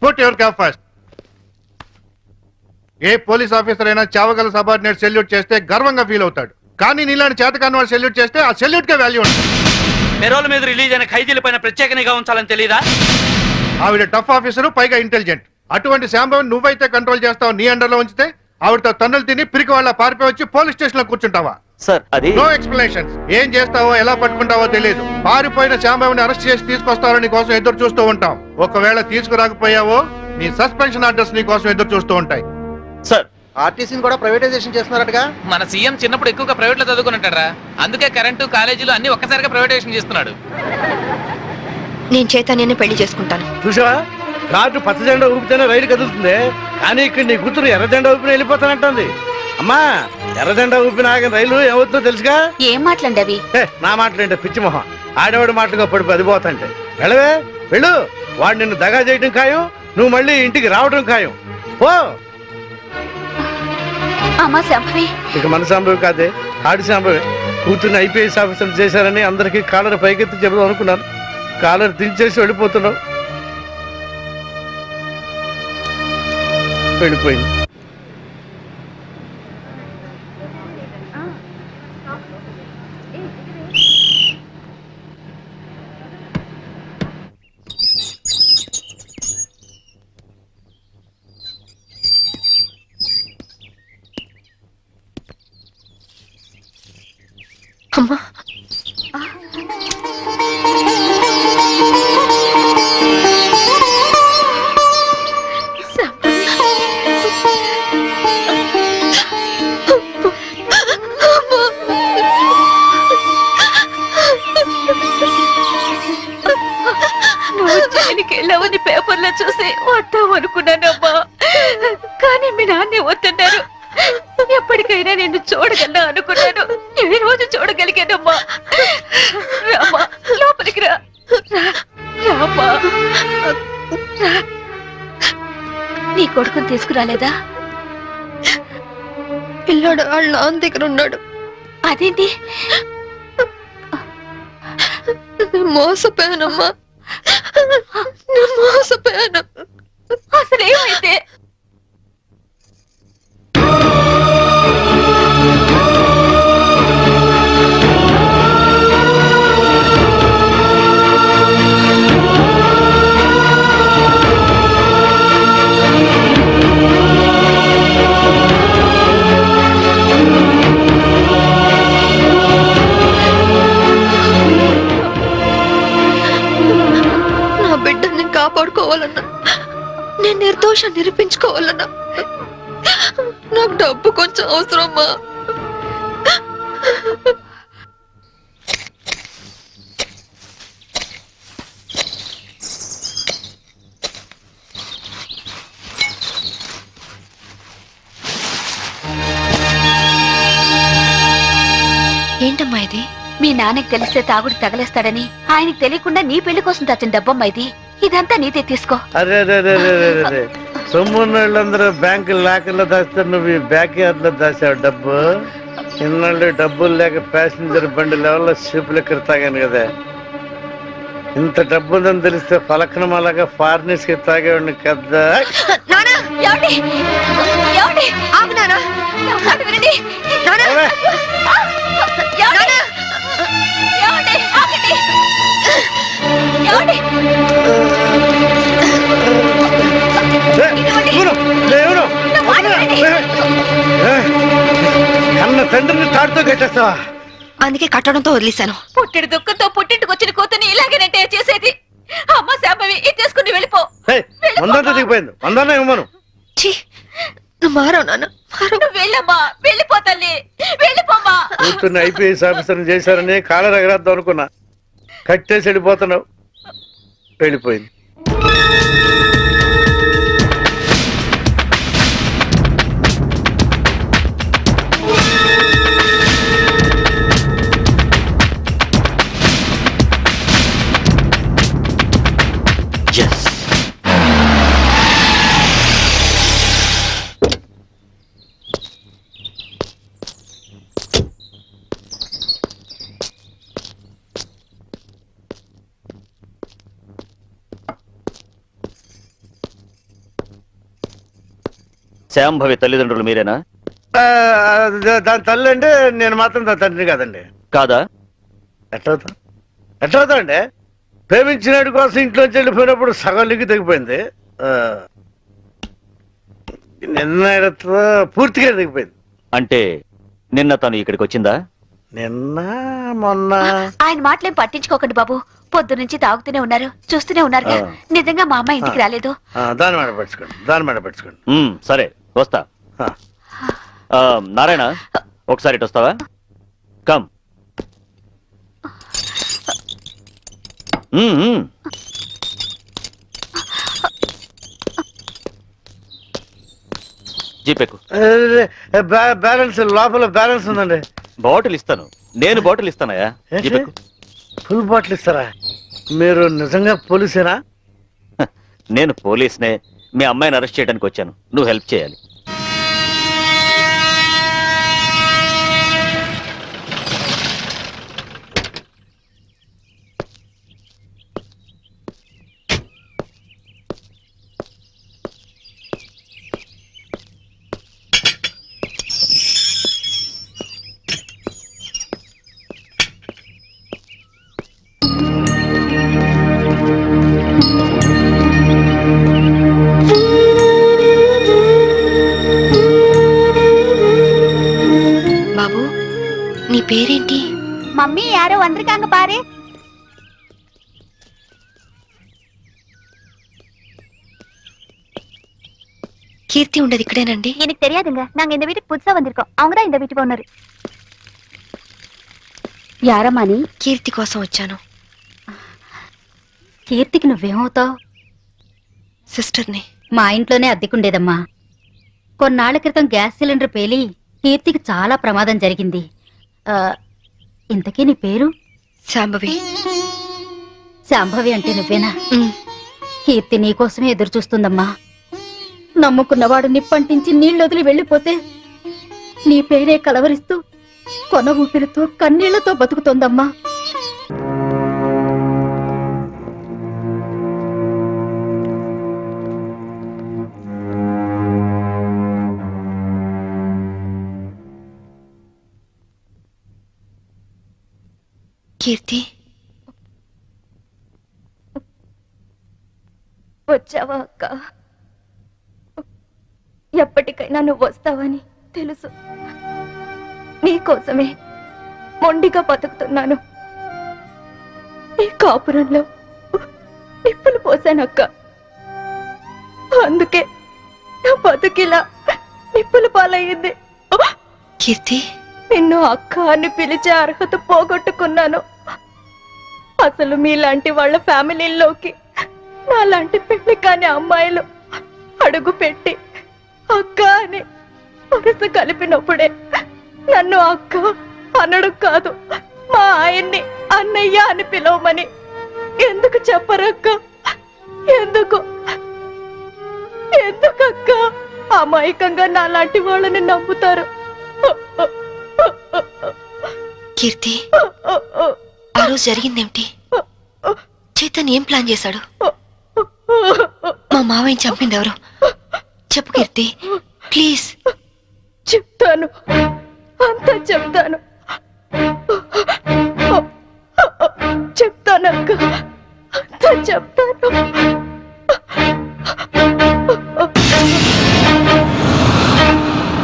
Put your cap first. ఏ పోలీస్ ఆఫీసర్ అయినా చావగల సబార్డినేట్ సెల్యూట్ చేస్తే గర్వంగా ఫీల్ అవుతాడు. కానీ నీలాంటి చేతకాని వాడు సెల్యూట్ చేస్తే ఆ సెల్యూట్ కే వాల్యూ ఉంటుంది. పెరోల్ మీద రిలీజ్ అయిన ఖైదీల పైన ప్రత్యేక నిఘా ఉంచాలని తెలీదా? ఆవిడ టఫ్ ఆఫీసరు, పైగా ఇంటెలిజెంట్. అటువంటి శాంభవి నువ్వైతే కంట్రోల్ చేస్తావు. నీ అండర్లో ఉంచితే ఆవిడతో తన్నులు తిని పిరికి వాళ్ళ పారిపోయి వచ్చి పోలీస్ స్టేషన్ లో కూర్చుంటావా? సార్ అది నో ఎక్స్ప్లెనేషన్స్. ఏం చేస్తావో ఎలా పట్టుకుంటావో తెలియదు. పారిపోయిన శాంభవిని అరెస్ట్ చేసి తీసుకొస్తారని కోసం ఎదురు చూస్తూ ఉంటాం. ఒకవేళ తీసుకురాకపోయావో నీ సస్పెన్షన్ ఆర్డర్స్ నీ కోసం ఎదురు చూస్తూ ఉంటాయి. సార్ ఆర్టీసీని కూడా ప్రైవేటైజేషన్ చేస్తున్నారటగా. మన సీఎం చిన్నప్పుడు ఎక్కువగా ప్రైవేట్ లో చదువుకున్నట్టారా, అందుకే కరెంటు కాలేజీలు అన్ని ఒక్కసారిగా ప్రైవేటైజేషన్ చేస్తున్నాడు. నేను చైతన్యాన్ని పెళ్లి చేసుకుంటాను. చూసావా, కార్డు పచ్చ జెండా ఊపితేనే రైలు కదులుతుంది, కానీ ఇక్కడ నీ కూతురు ఎర్ర జెండా ఊపిన వెళ్ళిపోతానంటుంది. అమ్మా, ఎర్ర జెండా ఊపిన ఆగిన రైలు ఏమవుతుందో తెలుసుగా? ఏం మాట్లాడి అవి? నా మాటలేంటే పిచ్చి మొహం, ఆడవాడి మాటలుగా పడిపోయి అది పోతాంటే. వెళ్ళవే వెళ్ళు, వాడు నిన్ను దగా చేయడం ఖాయం, నువ్వు మళ్ళీ ఇంటికి రావడం ఖాయం. పో. అమ్మా శాంభవి, ఇక మన సంభవి కాదే, ఆడి సంభవి. కూతుర్ని ఐపీఎస్ ఆఫీసర్ చేశారని అందరికీ కాలర్ పైకెత్తి చెబుదాం అనుకున్నాను. కాలర్ దించేసి వెళ్ళిపోతున్నావు. వెళ్ళిపోయింది. అమ్మా, నువ్వు జైలుకి వెళ్ళావని పేపర్లో చూసి వద్దాం అనుకున్నానమ్మా, కానీ మీ నాన్నే వద్దన్నారు. ఎప్పటికైనా నిన్ను చూడగలను అనుకున్నాను. ఈ రోజు చూడగలిగానమ్మా. రామా, లోపలికి రా. రామా, నీ కొడుకుని తీసుకురాలేదా? పిల్లాడు వాళ్ళ నాన్న దగ్గర ఉన్నాడు. అదేంటి? మోసపోయానమ్మా, మోసపోయాను. అసలేమైతే? నా బిడ్డని కాపాడుకోవాలన్నా, నేను నిర్దోషం నిరూపించుకోవాలన్నా నాకు డబ్బు కొంచెం అవసరమ్మా. ఏంటమ్మా ఇది? మీ నాన్నకి తెలిస్తే తాగుడు తగలేస్తాడని ఆయనకి తెలియకుండా నీ పెళ్లి కోసం తెచ్చిన డబ్బమ్మా ఇది. ఇదంతా నీదే, తీసుకో. అరే సొమ్మున్నోళ్ళందరూ బ్యాంకు లాకర్లో దాస్తారు, నువ్వు ఈ బ్యాక్ యార్డ్ లో దాచావు డబ్బు. ఇన్నాళ్ళు డబ్బులు లేక ప్యాసింజర్ బండి లెవెల్లో షిప్లు ఎక్కడ తాగాను కదా. ఇంత డబ్బు ఉందని తెలిస్తే ఫలకనమాలగా ఫారినర్స్ కి తాగేవాడిని కదా. కన్న కన్న తండ్రిని తాడుతో కట్టేస్తావా? అందుకే కట్టడంతో వదిలేశాను. పుట్టిడి దుఃఖంతో పుట్టింటికి వచ్చిన కూతుని ఇలాగేనంటే చేసేది. అమ్మ శాంభవి ఇది తీసుకుని వెళ్ళిపో. వందంతా దిగిపోయింది. వందన్నా ఇవ్వను. ఛీ, నువ్వు మారవు నాన్న, మారవు. నువ్వు వెళ్ళమ్మా, వెళ్ళిపో తల్లి, వెళ్ళిపోమ్మా. కూతుర్ని ఐపీఎస్ ఆఫీసర్ని చేశారని కాలర్ ఎగరేద్దాం అనుకున్నా. కట్టేసి వెళ్ళిపోతున్నావు. వెళ్ళిపోయింది. శాంభవి తల్లిదండ్రులు మీరేనా? దాని తల్లి అంటే నేను మాత్రం దాని తండ్రిని కాదండి. కాదా? ఎట్లవుతా అండి? ప్రేమించినటి కోసం ఇంట్లోంచి వెళ్ళిపోయినప్పుడు సగం లిగి తెగిపోయింది. నిన్న పూర్తిగా తెగిపోయింది. అంటే నిన్న తను ఇక్కడికి వచ్చిందా? నిన్న మొన్న ఆయన మాటలేం పట్టించుకోకండి బాబు. పొద్దు నుంచి తాగుతూనే ఉన్నారు, చూస్తూనే ఉన్నారు. నిజంగా మా అమ్మ ఇంటికి రాలేదు. దాని మాట పట్టుకోండి, దాని మాట పట్టుకోండి. సరే వస్తా. నారాయణ, ఒకసారి ఇటు వస్తావా? కమ్. జీపేకు. బ్యాలెన్స్ లోపల బ్యాలెన్స్ ఉందండి. బాటిల్ ఇస్తాను. నేను బాటిల్ ఇస్తానయా? జీపేకు. ఫుల్ బాటిల్ ఇస్తారా? మీరు నిజంగా పోలీసేనా? నేను పోలీస్నే. మీ అమ్మాయిని అరెస్ట్ చేయడానికి వచ్చాను. నువ్వు హెల్ప్ చేయాలి. బాబు, నీ పేరేంటి? మమ్మీ యారో వందరికాంగ పారే. కీర్తి ఉండదు ఇక్కడేనండి? எனக்கு தெரியாதுங்க. நாங்க இந்த வீட்டுக்கு புதுசா வந்திருக்கோம். அவங்க தான் இந்த வீட்டுக்கு ஓனர். యారమ్మా నీ? కీర్తి కోసం వచ్చాను. కీర్తికి నువ్వేమవుతావు? సిస్టర్ని. మా ఇంట్లోనే అద్దెకుండేదమ్మా. కొన్నాళ్ల క్రితం గ్యాస్ సిలిండర్ పేలి కీర్తికి చాలా ప్రమాదం జరిగింది. ఇంతకీ నీ పేరు? శాంభవి. శాంభవి అంటే నువ్వేనా? కీర్తి నీకోసమే ఎదురు చూస్తుందమ్మా. నమ్ముకున్నవాడు నిప్పంటించి నీళ్ళొదిలి వెళ్ళిపోతే నీ పేరే కలవరిస్తూ కొన ఊపిరితో కన్నీళ్లతో బతుకుతోందమ్మా. కీర్తి, వచ్చావా అక్క? ఎప్పటికైనా నువ్వు వస్తావని తెలుసు. నీకోసమే మొండిగా బతుకుతున్నాను. ఈ కాపురంలో నిప్పులు పోసానక్క. అందుకే నా బతుకిలా నిప్పులు పాలయ్యింది. కీర్తి, నిన్ను అక్క అని పిలిచే అర్హత పోగొట్టుకున్నాను. అసలు మీలాంటి వాళ్ళ ఫ్యామిలీల్లోకి నాలాంటి పెళ్లి కాని అమ్మాయిలు అడుగు పెట్టి అక్క అని వరుస కలిపినప్పుడే నన్ను అక్క అనడు కాదు, మా ఆయన్ని అన్నయ్య అని పిలవమని ఎందుకు చెప్పరక్క? ఎందుకు ఎందుకక్క అమాయకంగా నాలాంటి వాళ్ళని నమ్ముతారు? కీర్తి, ఆ రోజు జరిగిందేమిటి? చైతన్ ఏం ప్లాన్ చేశాడు? మా మావయ్యని చంపింది ఎవరు? చెప్పు కీర్తి, ప్లీజ్. చెప్తాను, అంతా చెప్తాను. చెప్తానక్క, అంతా చెప్తాను.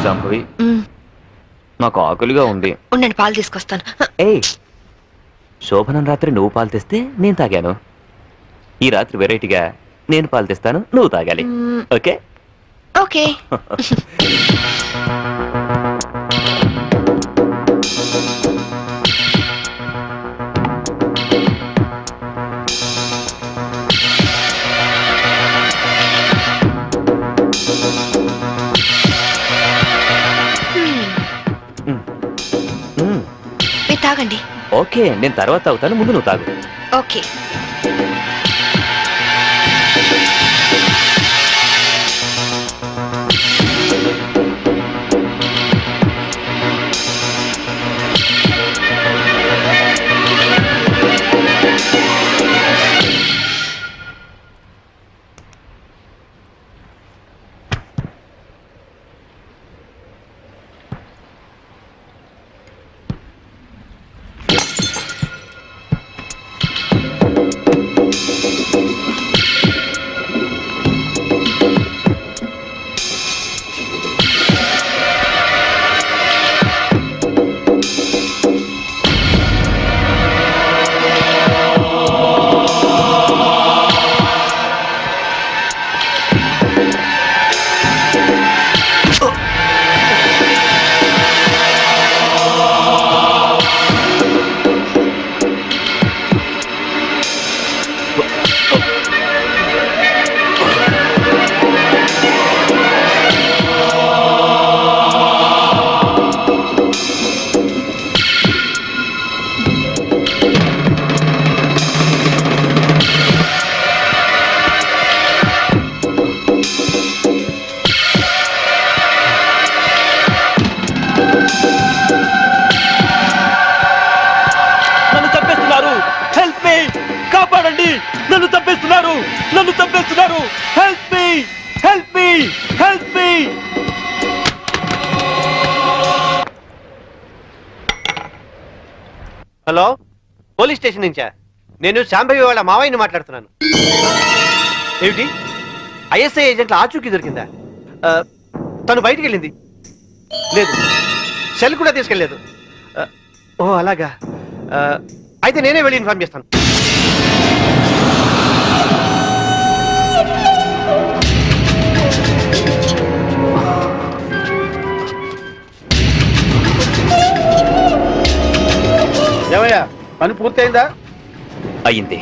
శాంభవి, నాకు ఆకలిగా ఉంది. ఉండండి, పాలు తీసుకొస్తాను. ఏయ్, శోభనం రాత్రి నువ్వు పాలు తెస్తే నేను తాగాను. ఈ రాత్రి వెరైటీగా నేను పాలు తెస్తాను, నువ్వు తాగాలి. Okay okay. మీరు తాగండి. ఓకే, నేను తర్వాత తాగుతాను, ముందు నువ్వు తాగు. ఓకే. నన్ను చంపేస్తున్నారు, హెల్ప్ మీ, కాపాడండి, నన్ను చంపేస్తున్నారు, నన్ను చంపేస్తున్నారు, help me, help me, help me. Hello, police station నుంచా? నేను శాంభవి వాళ్ళ మావయ్యని మాట్లాడుతున్నాను. ఏమిటి, ఐఎస్ఐ ఏజెంట్ల ఆచూకీ దొరికిందా? తను బయటికి వెళ్ళింది లేదు, సెల్ కూడా తీసుకెళ్ళలేదు. ఓ అలాగా, అయితే నేనే వెళ్ళి ఇన్ఫార్మ్ చేస్తాను. ఏమయ్యా, పని పూర్తయిందా? అయింది.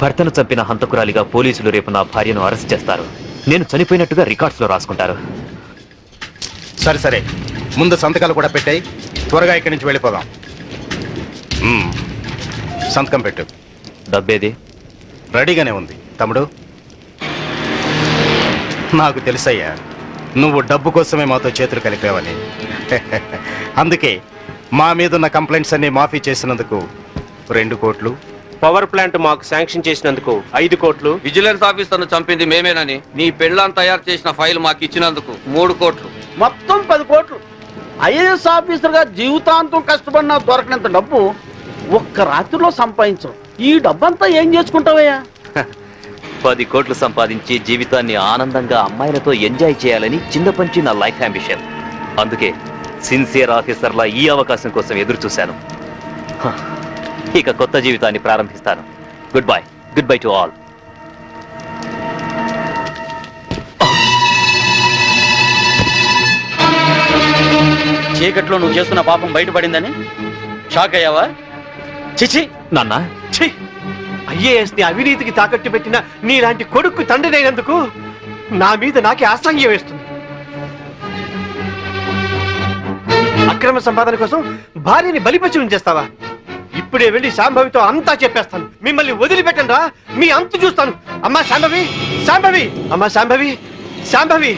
భర్తను చంపిన హంతకురాలిగా పోలీసులు రేపు నా భార్యను అరెస్ట్ చేస్తారు. నేను చనిపోయినట్టుగా రికార్డ్స్ లో రాసుకుంటారు. సరే సరే, ముందు సంతకాలు కూడా పెట్టాయి, త్వరగా ఇక్కడి నుంచి వెళ్ళిపోదాం. సంతకం పెట్టు. డబ్బేది? రెడీగానే ఉంది తమ్ముడు. నాకు తెలుసయ్యా, నువ్వు డబ్బు కోసమే మాతో చేతులు కలిపావని. అందుకే మా మీదున్న కంప్లైంట్స్ అన్ని మాఫీ చేసినందుకు 2 కోట్లు, పవర్ ప్లాంట్ మాకు శాంక్షన్ చేసినందుకు 5 కోట్లు, విజిలెన్స్ ఆఫీసర్ను చంపింది మేమేనని నీ పెళ్ళాన్ని తయారు చేసిన ఫైల్ మాకు ఇచ్చినందుకు 3 కోట్లు, మొత్తం 10 కోట్లు. ఐఏఎస్ ఆఫీసర్ గా జీవితాంతం కష్టపడినా దొరకనంత డబ్బు ఒక్క రాత్రిలో సంపాదించు. ఈ డబ్బంతా ఏం చేసుకుంటావయ్యా? 10 కోట్లు సంపాదించి జీవితాన్ని ఆనందంగా అమ్మాయిలతో ఎంజాయ్ చేయాలని చిన్నపంచి నా లైఫ్ అంబిషన్. అందుకే సిన్సియర్ ఆఫీసర్లా ఈ అవకాశం కోసం ఎదురు చూశాను. ఇక కొత్త జీవితాన్ని ప్రారంభిస్తాను. Good bye to all. చీకట్లో నువ్వు చేస్తున్న పాపం బయటపడిందని షాక్ అయ్యావా? చిచి నాన్న, ఐఏఎస్ ని అవినీతికి తాకట్టు పెట్టిన నీలాంటి కొడుకు తండ్రినైనందుకు నా మీద నాకే అసహ్యం వేస్తుంది. అక్రమ సంపాదన కోసం భార్యని బలిపశు ఉంచేస్తావా? ఇప్పుడే వెళ్ళి శాంభవితో అంతా చెప్పేస్తాను. మిమ్మల్ని వదిలిపెట్టండి రా, మీ అంతు చూస్తాను. అమ్మా శాంభవి, శాంభవి, అమ్మా శాంభవి, శాంభవి.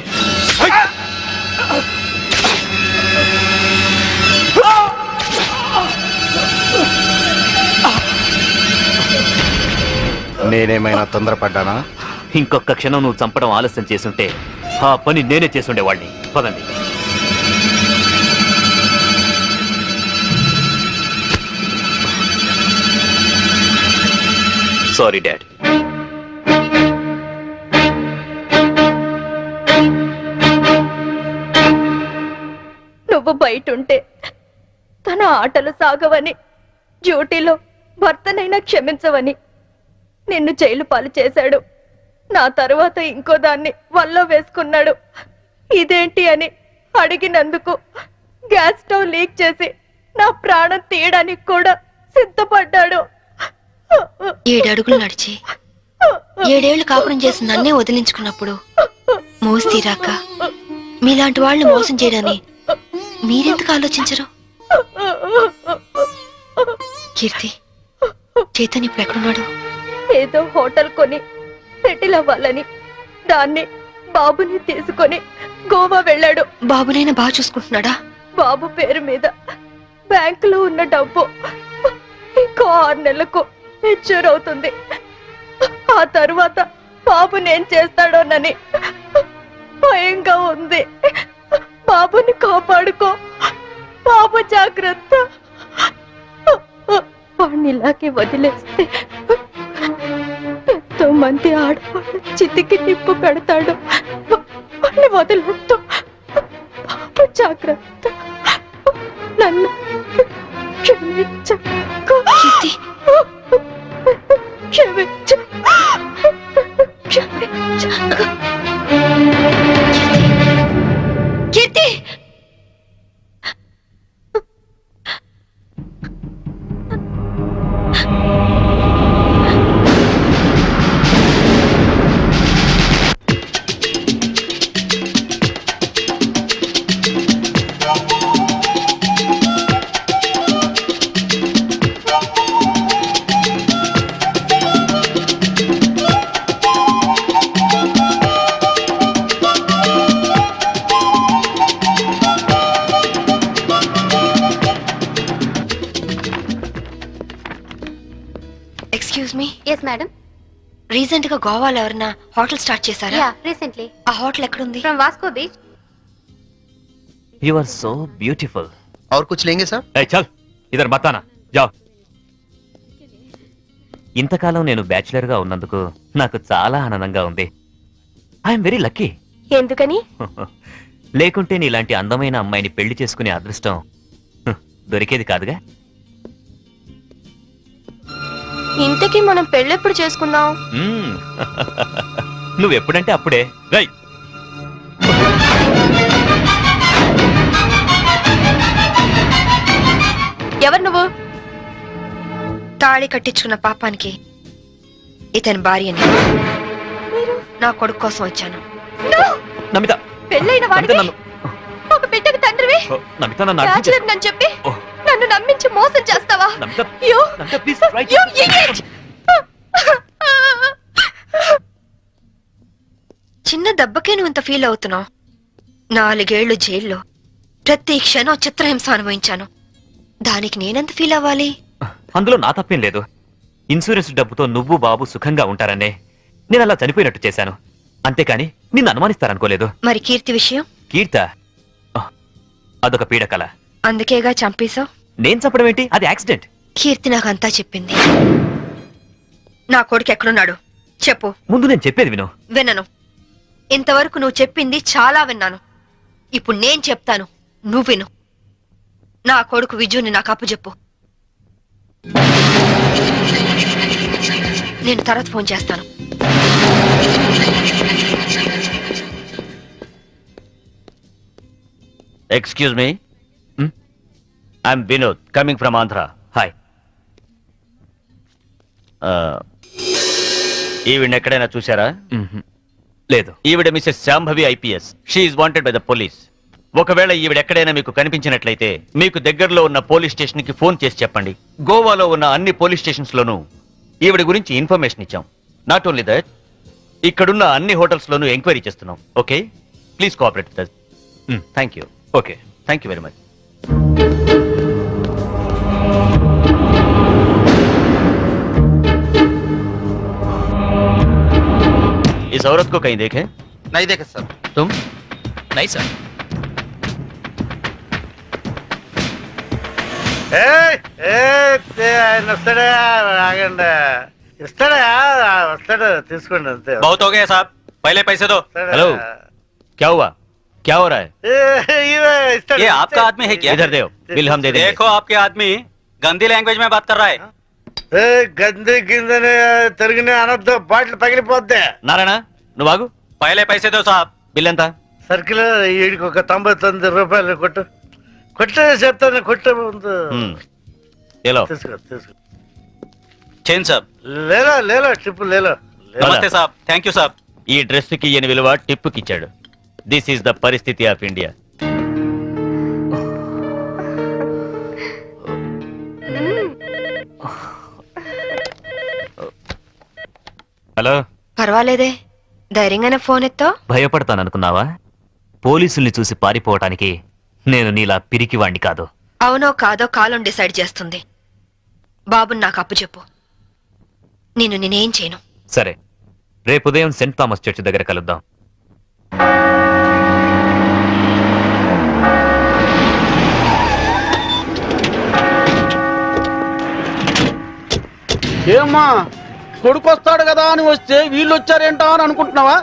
నేనేమైనా తొందరపడ్డానా? ఇంకొక క్షణం నువ్వు చంపడం ఆలస్యం చేసుంటే ఆ పని నేనే చేసుండేవాడిని. పదండి. Sorry dad. నువ్వు బయటుంటే తన ఆటలు సాగవని, డ్యూటీలో భర్తనైనా క్షమించవని నిన్ను జైలు పాలు చేశాడు. నా తరువాత ఇంకో దాన్ని వల్లో వేసుకున్నాడు. ఇదేంటి అని అడిగినందుకు గ్యాస్ స్టవ్ లీక్ చేసి నా ప్రాణం తీయడానికి కూడా సిద్ధపడ్డాడు. 7 అడుగులు నడిచి 7 ఏళ్లు కాపురం చేసి నన్నే వదిలించుకున్నప్పుడు మోసి తీరాక మీలాంటి వాళ్ళని మోసం చేయడాన్ని మీరెందుకు ఆలోచించరు? కీర్తి, చైతన్య ఇప్పుడు ఎక్కడున్నాడు? ఏదో హోటల్ కొని సెటిల్ అవ్వాలని దాన్ని బాబుని తీసుకొని గోవా వెళ్ళాడు. బాబునైనా బాగా చూసుకుంటున్నాడా? బాబు పేరు మీద బ్యాంకులో ఉన్న డబ్బు ఇంకో 6 నెలలకు మెచ్యూర్ అవుతుంది. ఆ తరువాత బాబునేం చేస్తాడోనని భయంగా ఉంది. బాబుని కాపాడుకో, బాబు జాగ్రత్త. వాడిని ఇలాగే వదిలేస్తే ఎంతో మంది ఆడవాళ్ళు చితికి నిప్పు పెడతాడు. వాడిని వదిలేస్తూ బాబు జాగ్రత్త. నన్ను క్షమించు. క్షమించు. క్షమించు. Keerthi, excuse me. Yes madam. Recent గా గోవాలో ఎవరన్నా హోటల్ స్టార్ట్ చేశారా? Yeah, recently. ఆ హోటల్ ఎక్కడుంది? From Vasco beach. You are so beautiful. और कुछ लेंगे सर? ఏ చల్ ఇదర్ బతానా జావ్. ఇంతకాలం నేను బ్యాచులర్ గా ఉన్నందుకు నాకు చాలా ఆనందంగా ఉంది. I'm very lucky. ఎందుకని? లేకుంటే నీలాంటి అందమైన అమ్మాయిని పెళ్లి చేసుకునే అదృష్టం దొరికేది కాదుగా. ఇంతకీ మనం పెళ్ళెప్పుడు చేసుకుందాం? నువ్వెప్పుడంటే అప్పుడే. రై, ఎవరు నువ్వు? తాళి కట్టించుకున్న పాపానికి ఇతని భార్యని నా కొడుకు కోసం వచ్చాను. నమిత, పెళ్ళైన వాడికి నన్ను ఒక బిడ్డకు తండ్రివి నమిత నన్ను అర్థం బ్యాచులర్ నన్ను చెప్పి నన్ను నమ్మించి మోసం చేస్తావా? Namitha, You- Namitha, please try to- you idiot! చిన్న దెబ్బకే నువ్వు ఇంత ఫీల్ అవుతున్నావు. 4 ఏళ్లు జైల్లో ప్రతి క్షణం చిత్రహింస అనుభవించాను. దానికి నేనెంత ఫీల్ అవ్వాలి? అందులో నా తప్పేం లేదు. ఇన్సూరెన్స్ డబ్బుతో నువ్వు బాబు సుఖంగా ఉంటారనే నేను అలా చనిపోయినట్టు చేశాను. అంతేకాని నిన్ను అనుమానిస్తారనుకోలేదు. మరి కీర్తి విషయం? కీర్త అదొక పీడకల. అందుకేగా చంపేశావు. నేను చెప్పడం ఏంటి? అది యాక్సిడెంట్. కీర్తి నాకు అంతా చెప్పింది. నా కొడుకు ఎక్కడున్నాడు చెప్పు. ముందు నేను చెప్పేది విను. వినను. ఇంతవరకు నువ్వు చెప్పింది చాలా విన్నాను. ఇప్పుడు నేను చెప్తాను, నువ్వు విను. నా కొడుకు విజుని నాకు అప్పచెప్పు. నేను తర్వాత ఫోన్ చేస్తాను. Excuse me, I'm Vinod coming from Andhra. Hi. ఈవిడ ఎక్కడైనా చూసారా? లేదు. ఈవిడ Mrs Shambhavi IPS. She is wanted by the police. ఒకవేళ ఈవిడ ఎక్కడైనా మీకు కనిపించినట్లయితే మీకు దగ్గరలో ఉన్న పోలీస్ స్టేషన్ కి ఫోన్ చేసి చెప్పండి. గోవాలో ఉన్న అన్ని పోలీస్ స్టేషన్స్ లోనూ ఈవిడ గురించి ఇన్ఫర్మేషన్ ఇచ్చాం. నాట్ ఓన్లీ దట్, ఇక్కడున్న అన్ని హోటల్స్ లోనూ ఎంక్వైరీ చేస్తున్నాం. Okay, please cooperate with us. Thank you. Okay, thank you very much. इस औरत को कहीं देखे? नहीं देखे सर. तुम? नहीं सर. ఆయన వస్తాడా? ఆగండి. ఇస్తాడా? వస్తాడు, తీసుకోండి అంతే. बहुत हो गया साहब, पहले पैसे दो. వస్తాడా? हेलो, क्या हुआ? क्या हो रहा है? ये आपका आदमी है क्या? इधर देव, बिल हम दे देंगे। देखो आपके आदमी गंदी लैंग्वेज में बात कर रहा है। గంది గిందని తిరిగిన అనొద్దు, బాటిల్ పగిలిపోద్ది. నారాయణ నువ్వు ఆగు. पहले पैसे दो साहब। బిల్ ఎంత? సర్కిల్ వీడికి ఒక 99 రూపాయలు కొట్టు. కొట్టే చెప్తాను, కొట్టే ముందు ఏలో తీసుకో తీసుకో. चेन साहब। లేలో లేలో ట్రిప్ లేలో. नमस्ते साहब, थैंक यू साहब। ఈ డ్రెస్ కి ఈయన విలువ టిప్పుకి ఇచ్చాడు. దిస్ ఈస్ ద పరిస్థితి ఆఫ్ ఇండియా. హలో, పర్వాలేదే, ధైర్యంగానే ఫోన్ ఎత్తావు. భయపడతాననుకున్నావా? పోలీసుల్ని చూసి పారిపోవటానికి నేను నీలా పిరికివాణ్ణి కాదు. అవునో కాదో కాలం డిసైడ్ చేస్తుంది. బాబుని నాకు అప్పు చెప్పు, నేనేం చేయను. సరే, రేపు ఉదయం సెంట్ థామస్ చర్చ్ దగ్గర కలుద్దాం. ఏమ్మా, కొడుకొస్తాడు కదా అని వస్తే వీళ్ళు వచ్చారేంటా అని అనుకుంటున్నావా?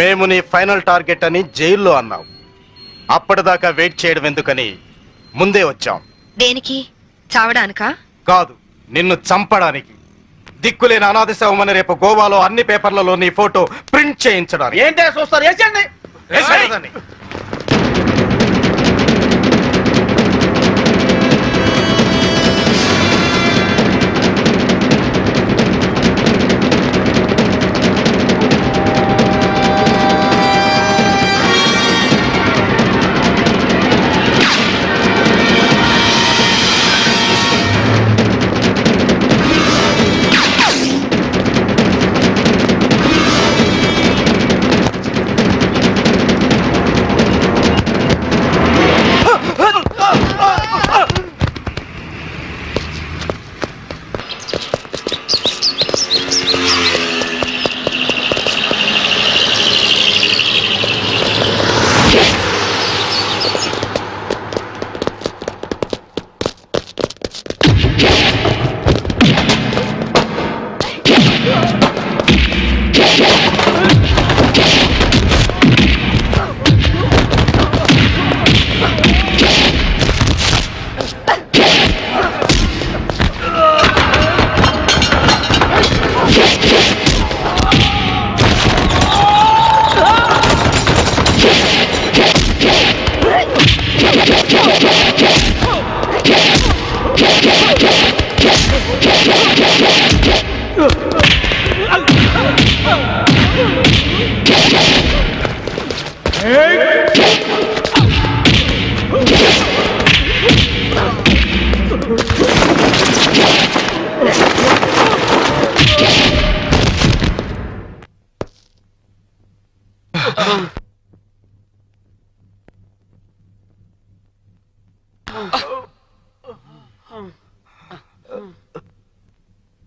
మేము నీ ఫైనల్ టార్గెట్ అని జైల్లో అన్నావు. అప్పటిదాకా వెయిట్ చేయడం ఎందుకని ముందే వచ్చాం. దేనికి? చావడానికా? కాదు, నిన్ను చంపడానికి. దిక్కులేని అనాథ శవమని రేపు గోవాలో అన్ని పేపర్లలో నీ ఫోటో ప్రింట్ చేయించడానికి. ఏంటే చూస్తారు, వేసేయండి. వేసేయదని.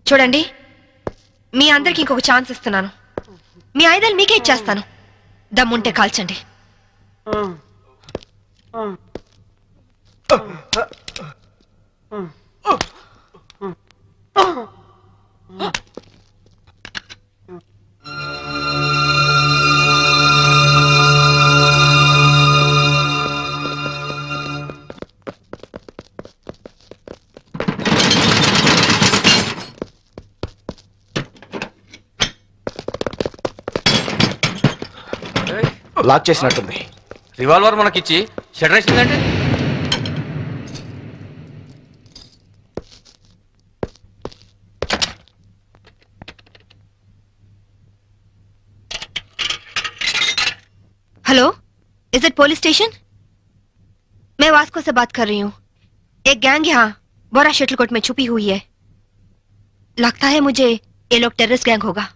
చూడండి, మీ అందరికి ఇంకొక ఛాన్స్ ఇస్తున్నాను. మీ ఆయుధాలు మీకే ఇచ్చేస్తాను. దమ్ముంటే కాల్చండి. లాక్ చేసినట్టుంది. రివాల్వర్ మనకిచ్చి షటర్ వేసిందంటే hello, is it police station? मैं वास्को से बात कर रही हूँ. एक गैंग यहाँ बोरा शटलकोट में छुपी हुई है. लगता है मुझे ये लोग टेररिस्ट गैंग होगा.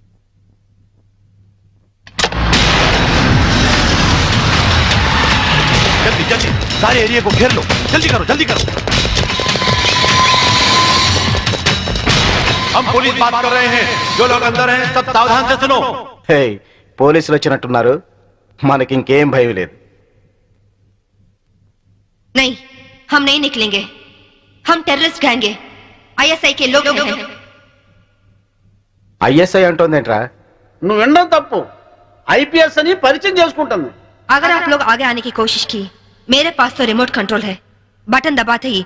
जल्दी जल्दी सारे एरिया को घेर लो. जल्दी करो, जल्दी करो. हम पुलिस बात कर रहे हैं. जो लोग अंदर हैं सब सावधान से सुनो. హే, పోలీసులు వచ్చినట్టున్నారు. మనకి ఇంకేం భయం లేదు. नहीं, हम नहीं निकलेंगे. हम टेररिस्ट गैंग हैं. ISI के लोग हैं. ఐఎస్ఐ అంటోందేంట్రా? నువ్వు వినడం తప్పు. IPS అని పరిచయం చేసుకుంటుంది. अगर आप लोग आगे आने की कोशिश की, मेरे पास तो रिमोट कंट्रोल है। बटन दबाते ही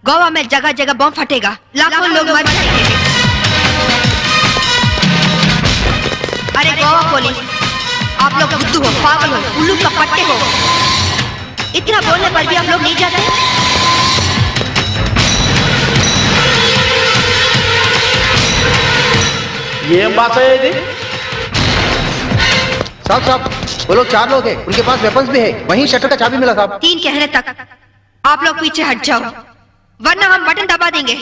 गोवा में जगह जगह बम फटेगा, लाखों लोग मर जाएंगे। अरे गोवा पुलिस, आप लोग बुद्धू हो, पागल हो, उल्लू का पट्टे हो। इतना बोलने पर भी आप लोग नहीं जाते। ये बात है जी साहब साहब वो लोग 4 लोग हैं, उनके पास वेपन्स भी है, वहीं शटर का चाबी मिला साहब। 3 कहने तक आप लोग पीछे हट जाओ, वरना हम बटन दबा देंगे।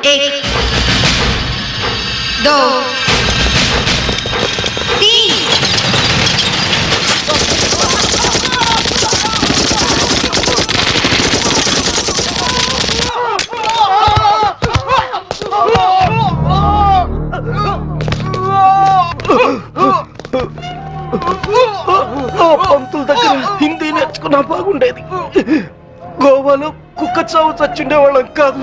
1 2 3 పంతుల దగ్గర హిందీ నేర్చుకున్నా బాగుండేది. గోవాలో కుక్క చావు చచ్చుండే వాళ్ళం కాదు.